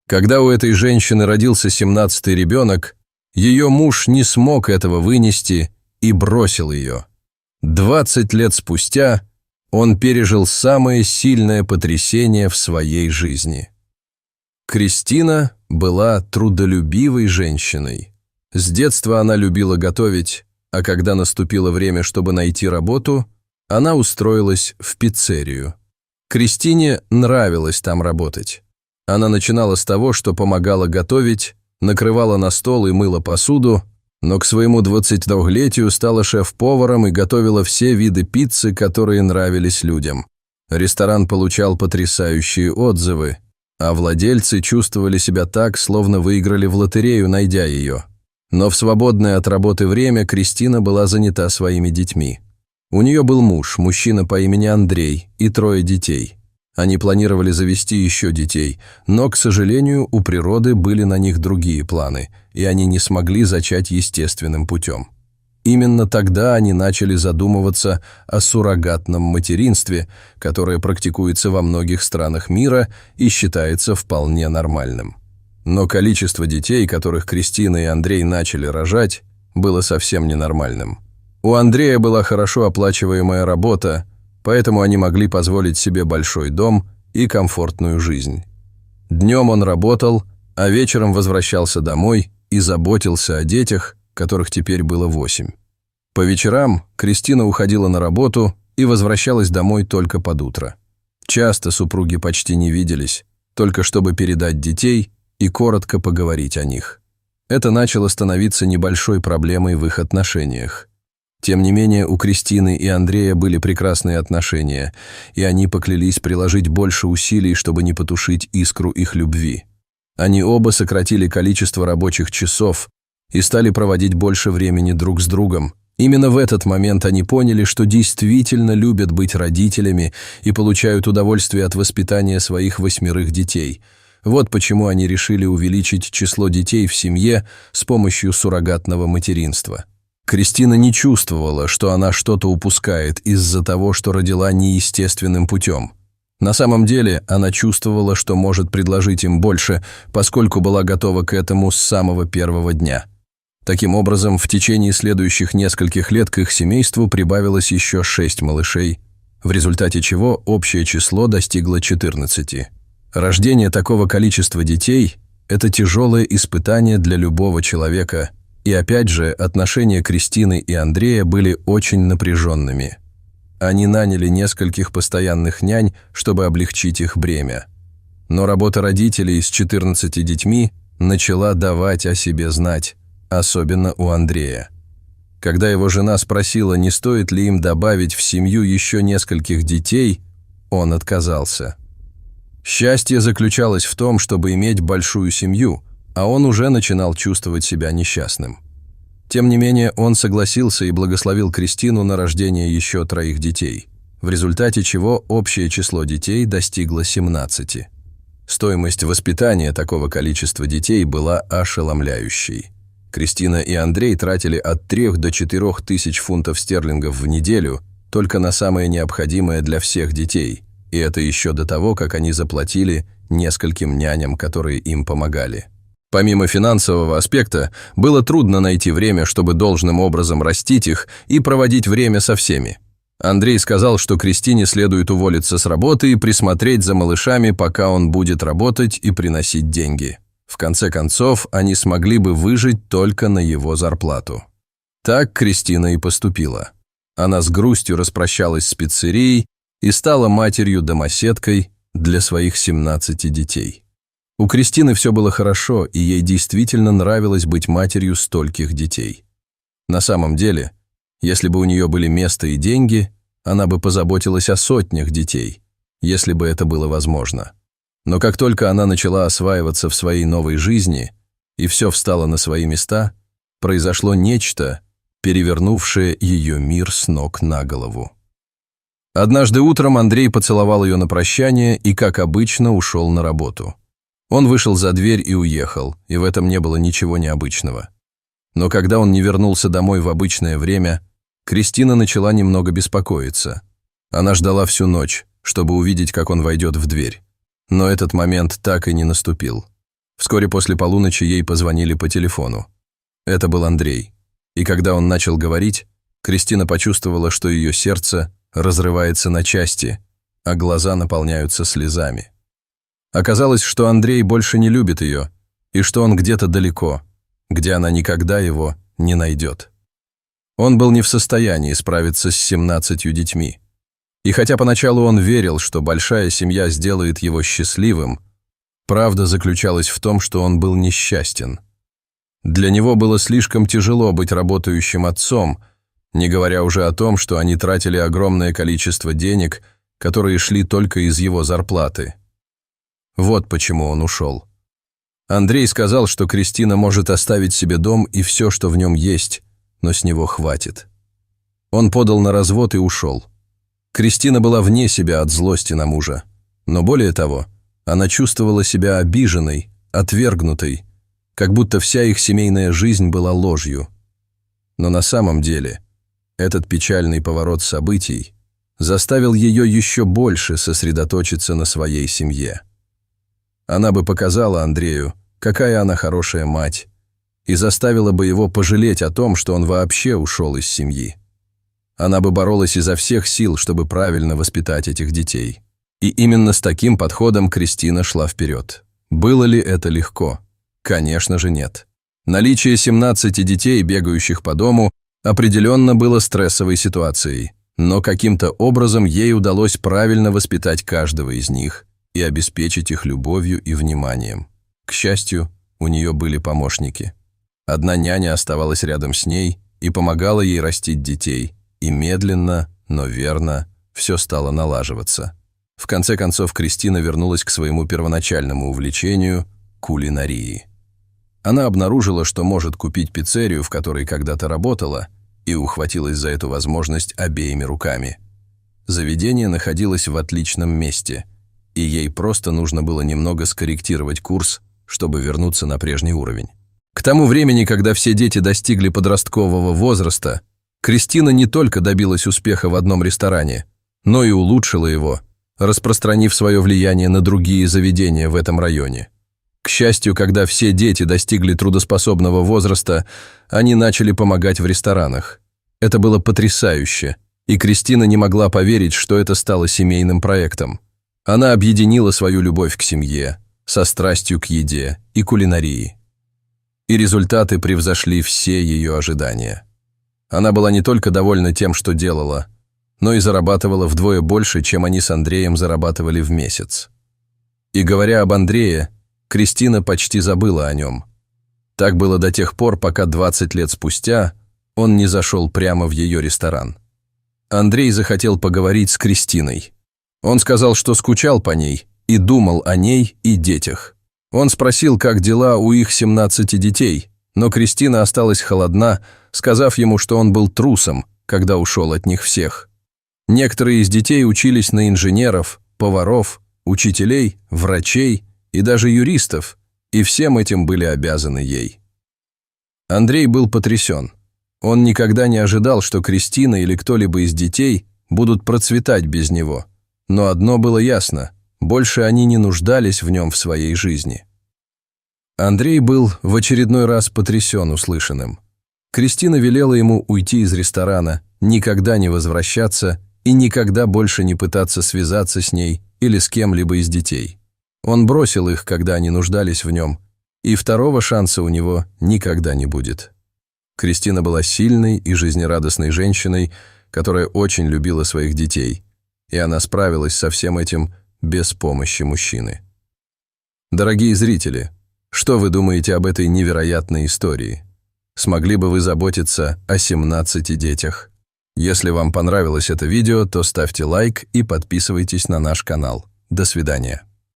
Когда у этой женщины родился 17-й ребенок, ее муж не смог этого вынести и бросил ее. 20 лет спустя он пережил самое сильное потрясение в своей жизни. Кристина была трудолюбивой женщиной. С детства она любила готовить, а когда наступило время, чтобы найти работу, она устроилась в пиццерию. Кристине нравилось там работать. Она начинала с того, что помогала готовить, накрывала на стол и мыла посуду, но к своему 22-летию стала шеф-поваром и готовила все виды пиццы, которые нравились людям. Ресторан получал потрясающие отзывы, а владельцы чувствовали себя так, словно выиграли в лотерею, найдя ее. Но в свободное от работы время Кристина была занята своими детьми. У нее был муж, мужчина по имени Андрей, и 3 детей. Они планировали завести еще детей, но, к сожалению, у природы были на них другие планы, и они не смогли зачать естественным путем. Именно тогда они начали задумываться о суррогатном материнстве, которое практикуется во многих странах мира и считается вполне нормальным. Но количество детей, которых Кристина и Андрей начали рожать, было совсем ненормальным. У Андрея была хорошо оплачиваемая работа, поэтому они могли позволить себе большой дом и комфортную жизнь. Днем он работал, а вечером возвращался домой и заботился о детях, которых теперь было 8. По вечерам Кристина уходила на работу и возвращалась домой только под утро. Часто супруги почти не виделись, только чтобы передать детей и коротко поговорить о них. Это начало становиться небольшой проблемой в их отношениях. Тем не менее, у Кристины и Андрея были прекрасные отношения, и они поклялись приложить больше усилий, чтобы не потушить искру их любви. Они оба сократили количество рабочих часов и стали проводить больше времени друг с другом. Именно в этот момент они поняли, что действительно любят быть родителями и получают удовольствие от воспитания своих 8 детей. Вот почему они решили увеличить число детей в семье с помощью суррогатного материнства. Кристина не чувствовала, что она что-то упускает из-за того, что родила неестественным путем. На самом деле она чувствовала, что может предложить им больше, поскольку была готова к этому с самого первого дня. Таким образом, в течение следующих нескольких лет к их семейству прибавилось еще 6 малышей, в результате чего общее число достигло 14. Рождение такого количества детей – это тяжелое испытание для любого человека. И опять же, отношения Кристины и Андрея были очень напряженными. Они наняли нескольких постоянных нянь, чтобы облегчить их бремя. Но работа родителей с 14 детьми начала давать о себе знать, особенно у Андрея. Когда его жена спросила, не стоит ли им добавить в семью еще нескольких детей, он отказался. Счастье заключалось в том, чтобы иметь большую семью, а он уже начинал чувствовать себя несчастным. Тем не менее, он согласился и благословил Кристину на рождение еще 3 детей, в результате чего общее число детей достигло 17. Стоимость воспитания такого количества детей была ошеломляющей. Кристина и Андрей тратили от 3 до 4 тысяч фунтов стерлингов в неделю только на самое необходимое для всех детей, и это еще до того, как они заплатили нескольким няням, которые им помогали. Помимо финансового аспекта, было трудно найти время, чтобы должным образом растить их и проводить время со всеми. Андрей сказал, что Кристине следует уволиться с работы и присмотреть за малышами, пока он будет работать и приносить деньги. В конце концов, они смогли бы выжить только на его зарплату. Так Кристина и поступила. Она с грустью распрощалась с пиццерией и стала матерью-домоседкой для своих 17 детей. У Кристины все было хорошо, и ей действительно нравилось быть матерью стольких детей. На самом деле, если бы у нее были место и деньги, она бы позаботилась о сотнях детей, если бы это было возможно. Но как только она начала осваиваться в своей новой жизни, и все встало на свои места, произошло нечто, перевернувшее ее мир с ног на голову. Однажды утром Андрей поцеловал ее на прощание и, как обычно, ушел на работу. Он вышел за дверь и уехал, и в этом не было ничего необычного. Но когда он не вернулся домой в обычное время, Кристина начала немного беспокоиться. Она ждала всю ночь, чтобы увидеть, как он войдет в дверь. Но этот момент так и не наступил. Вскоре после полуночи ей позвонили по телефону. Это был Андрей. И когда он начал говорить, Кристина почувствовала, что ее сердце разрывается на части, а глаза наполняются слезами. Оказалось, что Андрей больше не любит ее, и что он где-то далеко, где она никогда его не найдет. Он был не в состоянии справиться с 17 детьми. И хотя поначалу он верил, что большая семья сделает его счастливым, правда заключалась в том, что он был несчастен. Для него было слишком тяжело быть работающим отцом, не говоря уже о том, что они тратили огромное количество денег, которые шли только из его зарплаты. Вот почему он ушел. Андрей сказал, что Кристина может оставить себе дом и все, что в нем есть, но с него хватит. Он подал на развод и ушел. Кристина была вне себя от злости на мужа, но более того, она чувствовала себя обиженной, отвергнутой, как будто вся их семейная жизнь была ложью. Но на самом деле этот печальный поворот событий заставил ее еще больше сосредоточиться на своей семье. Она бы показала Андрею, какая она хорошая мать, и заставила бы его пожалеть о том, что он вообще ушел из семьи. Она бы боролась изо всех сил, чтобы правильно воспитать этих детей. И именно с таким подходом Кристина шла вперед. Было ли это легко? Конечно же нет. Наличие 17 детей, бегающих по дому, определенно было стрессовой ситуацией, но каким-то образом ей удалось правильно воспитать каждого из них и обеспечить их любовью и вниманием. К счастью, у нее были помощники. Одна няня оставалась рядом с ней и помогала ей растить детей, и медленно, но верно, все стало налаживаться. В конце концов, Кристина вернулась к своему первоначальному увлечению – кулинарии. Она обнаружила, что может купить пиццерию, в которой когда-то работала, и ухватилась за эту возможность обеими руками. Заведение находилось в отличном месте, и ей просто нужно было немного скорректировать курс, чтобы вернуться на прежний уровень. К тому времени, когда все дети достигли подросткового возраста, Кристина не только добилась успеха в одном ресторане, но и улучшила его, распространив свое влияние на другие заведения в этом районе. К счастью, когда все дети достигли трудоспособного возраста, они начали помогать в ресторанах. Это было потрясающе, и Кристина не могла поверить, что это стало семейным проектом. Она объединила свою любовь к семье со страстью к еде и кулинарии. И результаты превзошли все ее ожидания. Она была не только довольна тем, что делала, но и зарабатывала вдвое больше, чем они с Андреем зарабатывали в месяц. И говоря об Андрее, Кристина почти забыла о нем. Так было до тех пор, пока 20 лет спустя он не зашел прямо в ее ресторан. Андрей захотел поговорить с Кристиной. Он сказал, что скучал по ней и думал о ней и детях. Он спросил, как дела у их 17 детей, но Кристина осталась холодна, сказав ему, что он был трусом, когда ушел от них всех. Некоторые из детей учились на инженеров, поваров, учителей, врачей и даже юристов, и всем этим были обязаны ей. Андрей был потрясен. Он никогда не ожидал, что Кристина или кто-либо из детей будут процветать без него. Но одно было ясно – больше они не нуждались в нем в своей жизни. Андрей был в очередной раз потрясен услышанным. Кристина велела ему уйти из ресторана, никогда не возвращаться и никогда больше не пытаться связаться с ней или с кем-либо из детей. Он бросил их, когда они нуждались в нем, и второго шанса у него никогда не будет. Кристина была сильной и жизнерадостной женщиной, которая очень любила своих детей, и она справилась со всем этим без помощи мужчины. Дорогие зрители, что вы думаете об этой невероятной истории? Смогли бы вы заботиться о 17 детях? Если вам понравилось это видео, то ставьте лайк и подписывайтесь на наш канал. До свидания.